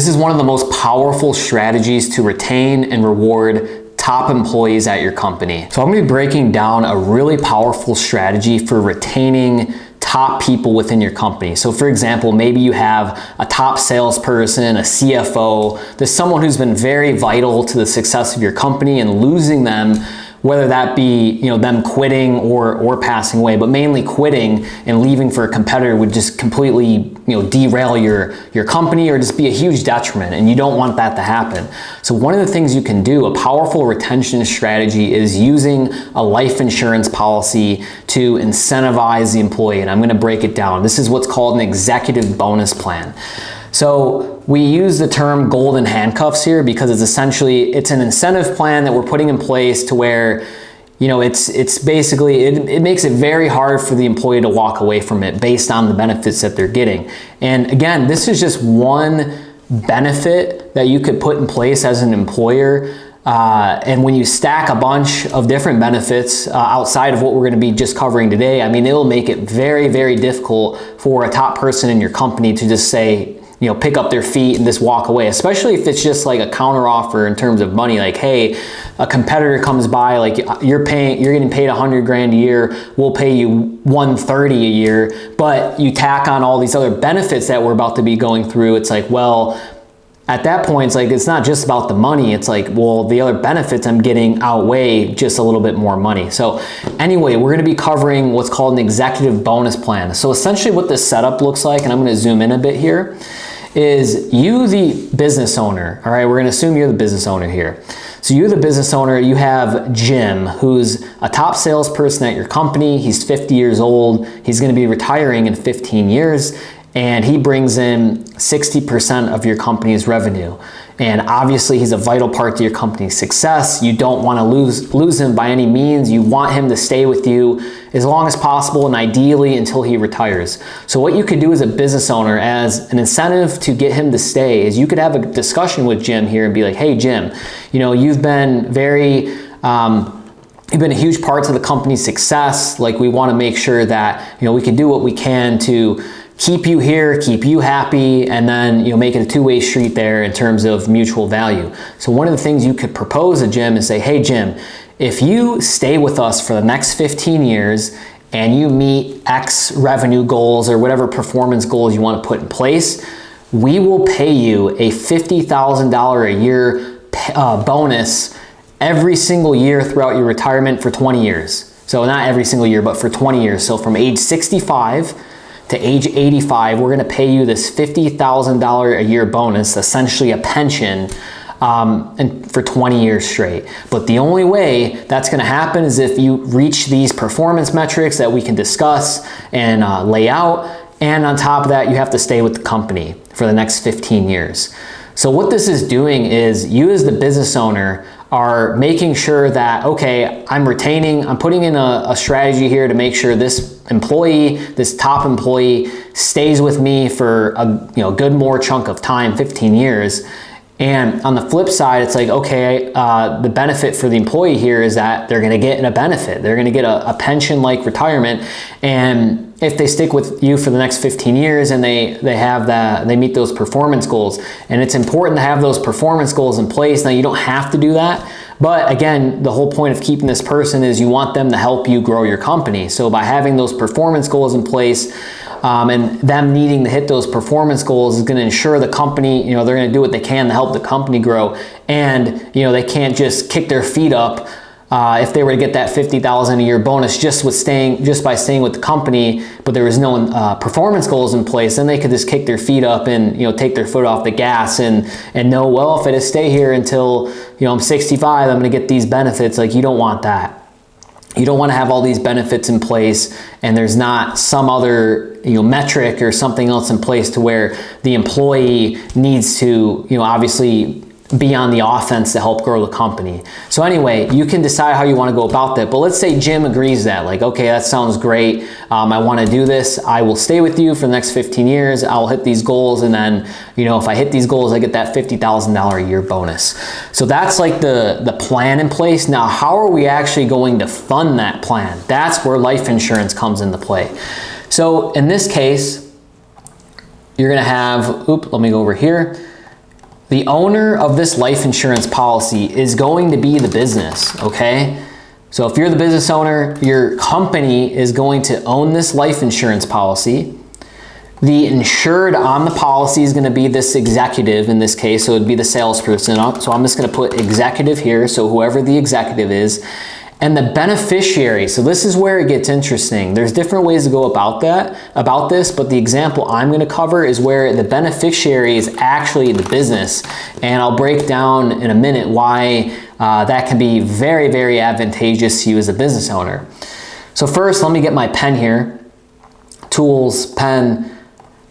This is one of the most powerful strategies to retain and reward top employees at your company. So I'm gonna be breaking down a really powerful strategy for retaining top people within your company. So for example, maybe you have a top salesperson, a CFO, there's someone who's been very vital to the success of your company, and losing them, whether that be them quitting or passing away, but mainly quitting and leaving for a competitor, would just completely derail your company or just be a huge detriment, and you don't want that to happen. So one of the things you can do, a powerful retention strategy, is using a life insurance policy to incentivize the employee, and I'm going to break it down. This is what's called an executive bonus plan. So we use the term golden handcuffs here because it's an incentive plan that we're putting in place to where it's basically, it makes it very hard for the employee to walk away from it based on the benefits that they're getting. And again, this is just one benefit that you could put in place as an employer. And when you stack a bunch of different benefits outside of what we're going to be just covering today, I mean, it'll make it very, very difficult for a top person in your company to just say, pick up their feet and just walk away, especially if it's just like a counter offer in terms of money. Like, hey, a competitor comes by, like you're getting paid 100 grand a year, we'll pay you 130 a year, but you tack on all these other benefits that we're about to be going through. It's like, well, at that point, it's like, it's not just about the money. It's like, well, the other benefits I'm getting outweigh just a little bit more money. So anyway, we're gonna be covering what's called an executive bonus plan. So essentially what this setup looks like, and I'm gonna zoom in a bit here, is you, the business owner, all right, we're gonna assume you're the business owner here. So you're the business owner, you have Jim, who's a top salesperson at your company. He's 50 years old. He's gonna be retiring in 15 years. And he brings in 60% of your company's revenue. And obviously he's a vital part to your company's success. You don't want to lose him by any means. You want him to stay with you as long as possible, and ideally until he retires. So what you could do as a business owner, as an incentive to get him to stay, is you could have a discussion with Jim here and be like, hey Jim, you've been you've been a huge part to the company's success. Like, we want to make sure that we can do what we can to keep you here, keep you happy, and then make it a two-way street there in terms of mutual value. So one of the things you could propose to Jim is say, hey Jim, if you stay with us for the next 15 years and you meet X revenue goals or whatever performance goals you want to put in place, we will pay you a $50,000 a year bonus every single year throughout your retirement for 20 years. So not every single year, but for 20 years. So from age 65 to age 85, we're gonna pay you this $50,000 a year bonus, essentially a pension, and for 20 years straight. But the only way that's gonna happen is if you reach these performance metrics that we can discuss and lay out, and on top of that, you have to stay with the company for the next 15 years. So what this is doing is, you as the business owner are making sure that, okay, I'm putting in a strategy here to make sure this employee, this top employee, stays with me for a good more chunk of time, 15 years. And on the flip side, it's like, okay, the benefit for the employee here is that they're gonna get a benefit. They're gonna get a pension-like retirement. And if they stick with you for the next 15 years and they meet those performance goals. And it's important to have those performance goals in place. Now, you don't have to do that, but again, the whole point of keeping this person is you want them to help you grow your company. So by having those performance goals in place, and them needing to hit those performance goals is going to ensure the company, they're going to do what they can to help the company grow. And, they can't just kick their feet up if they were to get that $50,000 a year bonus just by staying with the company, but there was no performance goals in place. Then they could just kick their feet up and take their foot off the gas and know, well, if I just stay here until I'm 65, I'm going to get these benefits. Like, you don't want that. You don't want to have all these benefits in place and there's not some other metric or something else in place to where the employee needs to obviously be on the offense to help grow the company. So anyway, you can decide how you want to go about that. But let's say Jim agrees that, like, okay, that sounds great. I want to do this. I will stay with you for the next 15 years. I'll hit these goals. And then, if I hit these goals, I get that $50,000 a year bonus. So that's like the plan in place. Now, how are we actually going to fund that plan? That's where life insurance comes into play. So in this case, you're going to have, let me go over here. The owner of this life insurance policy is going to be the business, okay? So if you're the business owner, your company is going to own this life insurance policy. The insured on the policy is going to be this executive in this case, so it would be the salesperson. So I'm just going to put executive here, so whoever the executive is. And the beneficiary, so this is where it gets interesting. There's different ways to go about this, but the example I'm going to cover is where the beneficiary is actually the business. And I'll break down in a minute why that can be very, very advantageous to you as a business owner. So first, let me get my pen here. Tools, pen.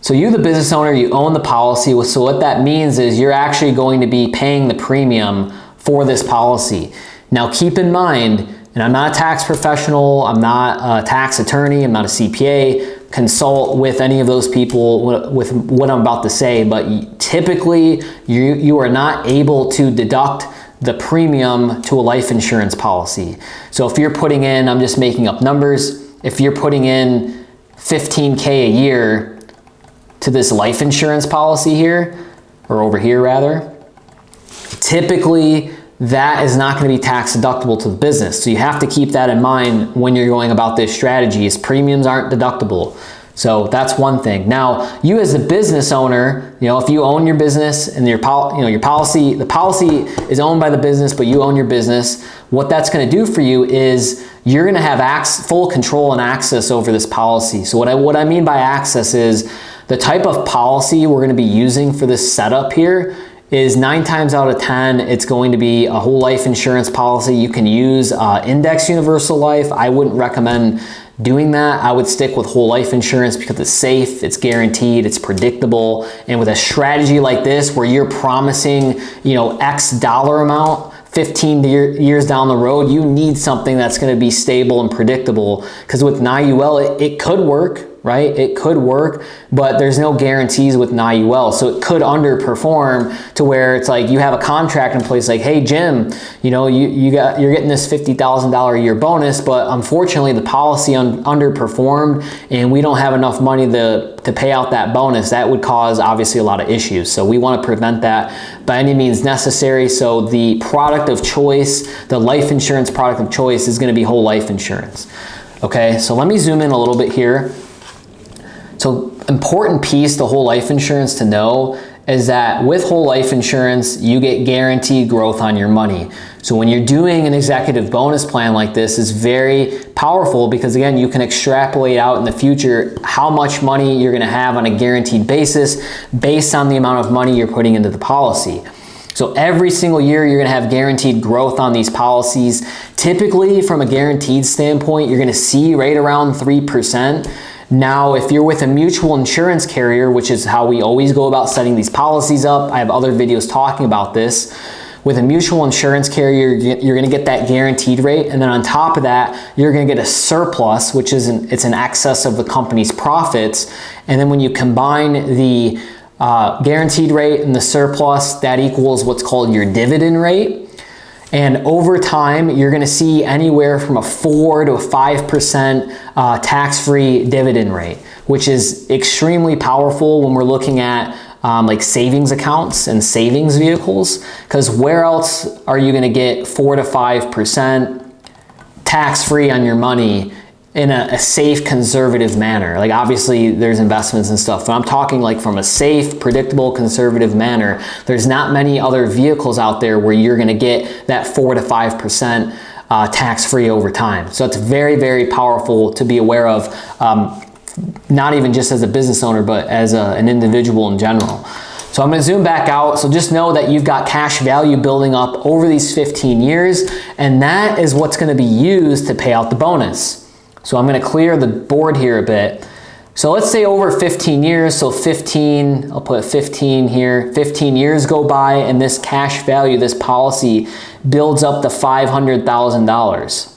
So you, the business owner, you own the policy. So what that means is you're actually going to be paying the premium for this policy. Now keep in mind, and I'm not a tax professional, I'm not a tax attorney, I'm not a CPA, consult with any of those people with what I'm about to say, but typically you are not able to deduct the premium to a life insurance policy. So if you're putting in, I'm just making up numbers, if you're putting in $15K a year to this life insurance policy here, or over here rather, typically that is not going to be tax deductible to the business. So you have to keep that in mind when you're going about this strategy, is premiums aren't deductible. So that's one thing. Now, you as a business owner, if you own your business and the policy is owned by the business, but you own your business, what that's going to do for you is you're going to have full control and access over this policy. So what I mean by access is the type of policy we're going to be using for this setup here is 9 times out of 10, it's going to be a whole life insurance policy. You can use index universal life. I wouldn't recommend doing that. I would stick with whole life insurance because it's safe, it's guaranteed, it's predictable. And with a strategy like this where you're promising, X dollar amount, 15 years down the road, you need something that's going to be stable and predictable. Because with an IUL, it could work, right? It could work, but there's no guarantees with an IUL. So it could underperform to where it's like you have a contract in place like, hey, Jim, you're getting this $50,000 a year bonus, but unfortunately the policy underperformed and we don't have enough money to pay out that bonus. That would cause obviously a lot of issues. So we want to prevent that by any means necessary. So the product of choice, the life insurance product of choice is going to be whole life insurance. Okay, so let me zoom in a little bit here. So important piece, the whole life insurance to know is that with whole life insurance, you get guaranteed growth on your money. So when you're doing an executive bonus plan like this, is very powerful because again, you can extrapolate out in the future how much money you're gonna have on a guaranteed basis based on the amount of money you're putting into the policy. So every single year, you're gonna have guaranteed growth on these policies. Typically, from a guaranteed standpoint, you're gonna see right around 3%. Now, if you're with a mutual insurance carrier, which is how we always go about setting these policies up, I have other videos talking about this. With a mutual insurance carrier, you're gonna get that guaranteed rate, and then on top of that, you're gonna get a surplus, which is it's an excess of the company's profits. And then when you combine the guaranteed rate and the surplus, that equals what's called your dividend rate. And over time, you're gonna see anywhere from a 4 to a 5% tax-free dividend rate, which is extremely powerful when we're looking at like savings accounts and savings vehicles, because where else are you gonna get 4 to 5% tax-free on your money in a safe, conservative manner? Like obviously there's investments and stuff, but I'm talking like from a safe, predictable, conservative manner. There's not many other vehicles out there where you're gonna get that 4 to 5% tax-free over time. So it's very, very powerful to be aware of, not even just as a business owner, but as an individual in general. So I'm gonna zoom back out. So just know that you've got cash value building up over these 15 years, and that is what's gonna be used to pay out the bonus. So I'm gonna clear the board here a bit. So let's say over 15 years, so 15, I'll put 15 here, 15 years go by and this cash value, this policy builds up to $500,000,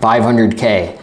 500K.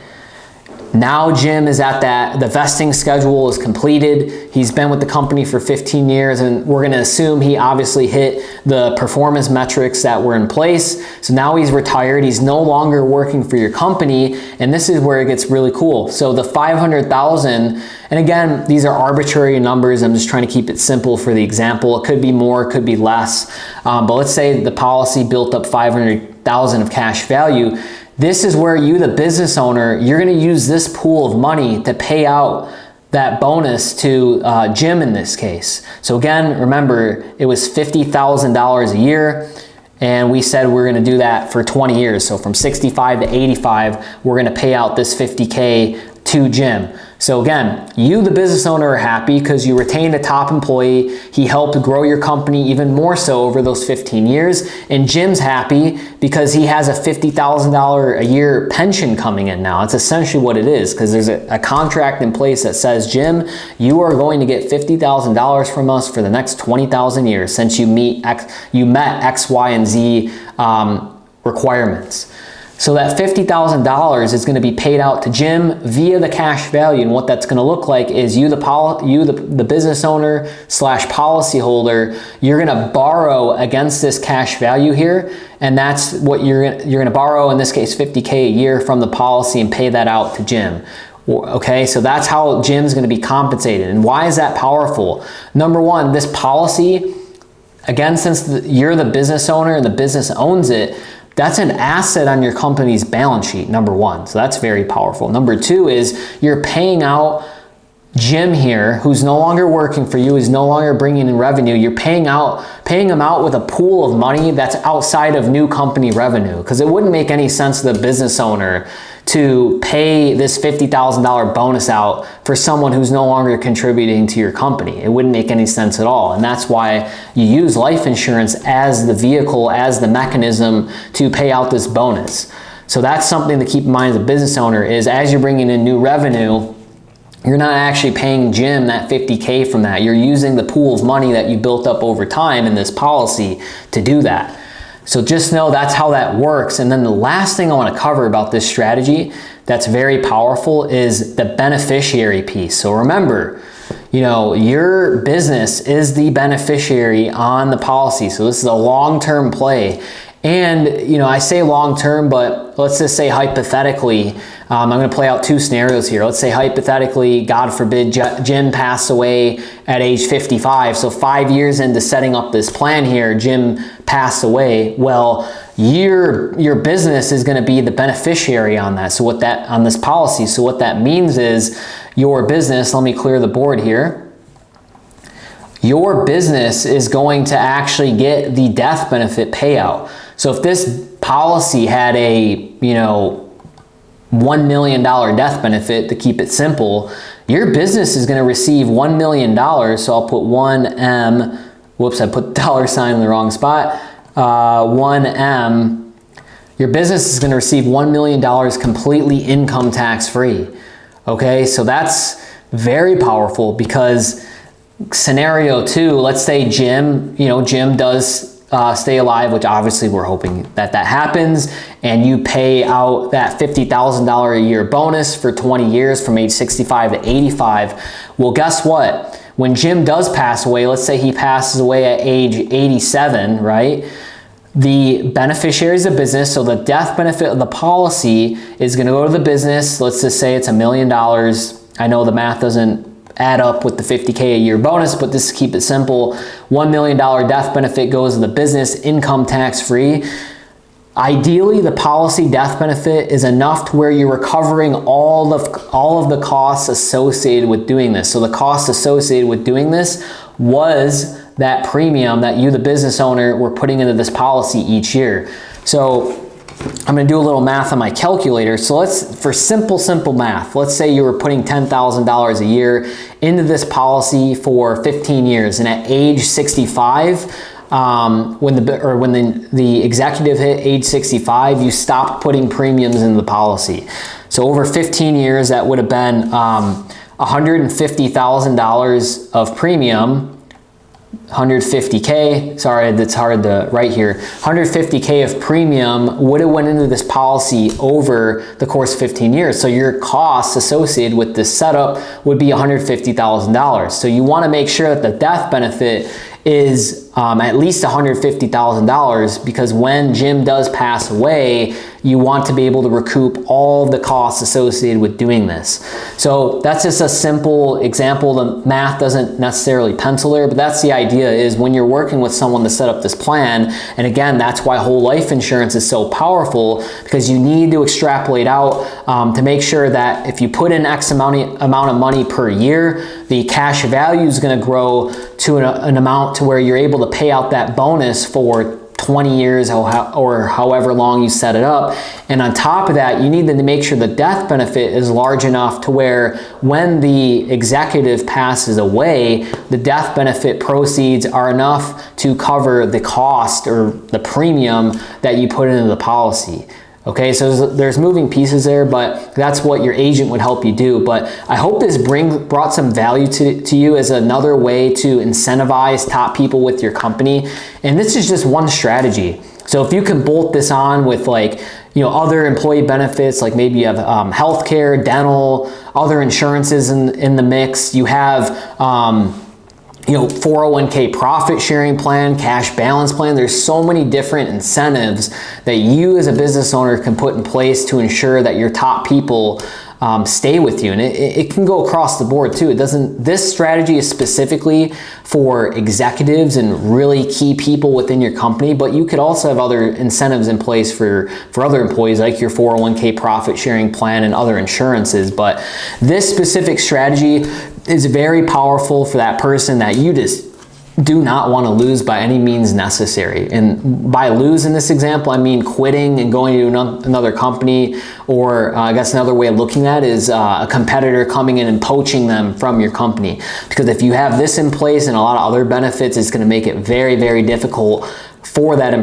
Now Jim is at the vesting schedule is completed. He's been with the company for 15 years, and we're gonna assume he obviously hit the performance metrics that were in place. So now he's retired, he's no longer working for your company, and this is where it gets really cool. So the 500,000, and again, these are arbitrary numbers, I'm just trying to keep it simple for the example. It could be more, it could be less, but let's say the policy built up 500,000 of cash value. This is where you, the business owner, you're gonna use this pool of money to pay out that bonus to Jim in this case. So again, remember, it was $50,000 a year, and we said we're gonna do that for 20 years. So from 65 to 85, we're gonna pay out this 50K to Jim. So again, you, the business owner, are happy because you retained a top employee. He helped grow your company even more so over those 15 years. And Jim's happy because he has a $50,000 a year pension coming in now. It's essentially what it is, because there's a contract in place that says, Jim, you are going to get $50,000 from us for the next 20,000 years since you met X, Y, and Z requirements. So that $50,000 is going to be paid out to Jim via the cash value, and what that's going to look like is you, the business owner slash policyholder, you're going to borrow against this cash value here, and that's what you're going to borrow, in this case $50K a year from the policy, and pay that out to Jim. Okay, so that's how Jim's going to be compensated. And why is that powerful? Number one, this policy, again, since you're the business owner and the business owns it, that's an asset on your company's balance sheet, number one. So that's very powerful. Number two is you're paying out Jim here, who's no longer working for you, is no longer bringing in revenue. You're paying him out with a pool of money that's outside of new company revenue, because it wouldn't make any sense to the business owner to pay this $50,000 bonus out for someone who's no longer contributing to your company. It wouldn't make any sense at all. And that's why you use life insurance as the vehicle, as the mechanism to pay out this bonus. So that's something to keep in mind as a business owner, is as you're bringing in new revenue, you're not actually paying Jim that $50K from that. You're using the pool of money that you built up over time in this policy to do that. So just know that's how that works. And then the last thing I want to cover about this strategy that's very powerful is the beneficiary piece. So remember, your business is the beneficiary on the policy. So this is a long-term play. And, I say long-term, but let's just say hypothetically, I'm going to play out two scenarios here. Let's say hypothetically, God forbid, Jim passed away at age 55. So 5 years into setting up this plan here, Jim passed away. Well, your business is going to be the beneficiary on that. So on this policy. So what that means is your business, let me clear the board here. Your business is going to actually get the death benefit payout. So if this policy had a, $1 million death benefit, to keep it simple, your business is going to receive $1 million. So I'll put 1M, whoops, I put $sign in the wrong spot. 1M, your business is going to receive $1 million completely income tax free. Okay, so that's very powerful, because scenario two, let's say Jim does stay alive, which obviously we're hoping that happens, and you pay out that $50,000 a year bonus for 20 years from age 65 to 85. Well, guess what? When Jim does pass away, let's say he passes away at age 87, right? The beneficiary is the business, so the death benefit of the policy is going to go to the business. Let's just say it's $1 million. I know the math doesn't add up with the $50K a year bonus, but just keep it simple. $1 million death benefit goes to the business, income tax free. Ideally, the policy death benefit is enough to where you're recovering all of the costs associated with doing this. So the costs associated with doing this was that premium that you, the business owner, were putting into this policy each year. So I'm going to do a little math on my calculator. So for simple math, let's say you were putting $10,000 a year into this policy for 15 years, and at age 65, when the executive hit age 65, you stopped putting premiums in the policy. So over 15 years, that would have been $150,000 of premium. 150K, sorry, that's hard to write here, 150K of premium would have went into this policy over the course of 15 years. So your costs associated with this setup would be $150,000. So you want to make sure that the death benefit is at least $150,000, because when Jim does pass away, you want to be able to recoup all the costs associated with doing this. So that's just a simple example. The math doesn't necessarily pencil there, but that's the idea, is when you're working with someone to set up this plan, and again, that's why whole life insurance is so powerful, because you need to extrapolate out to make sure that if you put in X amount of money per year, the cash value is going to grow to an amount to where you're able to pay out that bonus for 20 years or however long you set it up. And on top of that, you need to make sure the death benefit is large enough to where when the executive passes away, the death benefit proceeds are enough to cover the cost or the premium that you put into the policy. Okay, so there's moving pieces there, but that's what your agent would help you do. But I hope this brought some value to you as another way to incentivize top people with your company. And this is just one strategy. So if you can bolt this on with, like, other employee benefits, like maybe you have healthcare, dental, other insurances in the mix. You have 401k profit sharing plan, cash balance plan. There's so many different incentives that you as a business owner can put in place to ensure that your top people stay with you. And it can go across the board too. This strategy is specifically for executives and really key people within your company, but you could also have other incentives in place for other employees, like your 401k profit sharing plan and other insurances. But this specific strategy is very powerful for that person that you just do not want to lose by any means necessary. And by lose in this example, I mean quitting and going to another company, or I guess another way of looking at it is a competitor coming in and poaching them from your company. Because if you have this in place and a lot of other benefits, it's going to make it very, very difficult for that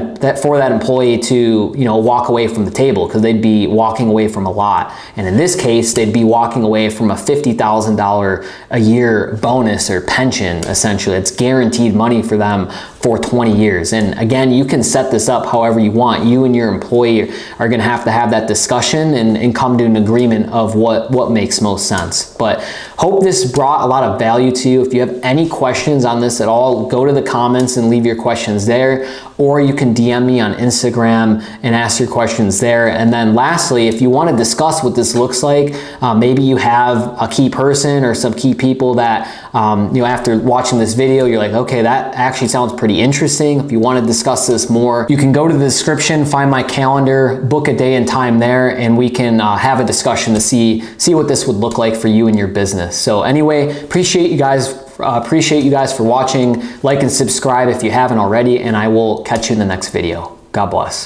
employee to walk away from the table, because they'd be walking away from a lot. And in this case, they'd be walking away from a $50,000 a year bonus or pension. Essentially, it's guaranteed money for them for 20 years. And again, you can set this up however you want. You and your employee are going to have that discussion and come to an agreement of what makes most sense. But hope this brought a lot of value to you. If you have any questions on this at all, go to the comments and leave your questions there, or you can DM me on Instagram and ask your questions there. And then lastly, if you want to discuss what this looks like, maybe you have a key person or some key people that after watching this video, you're like, okay, that actually sounds pretty interesting. If you want to discuss this more, you can go to the description, find my calendar, book a day and time there, and we can have a discussion to see what this would look like for you and your business. So anyway, appreciate you guys for watching. Like and subscribe if you haven't already, and I will catch you in the next video. God bless.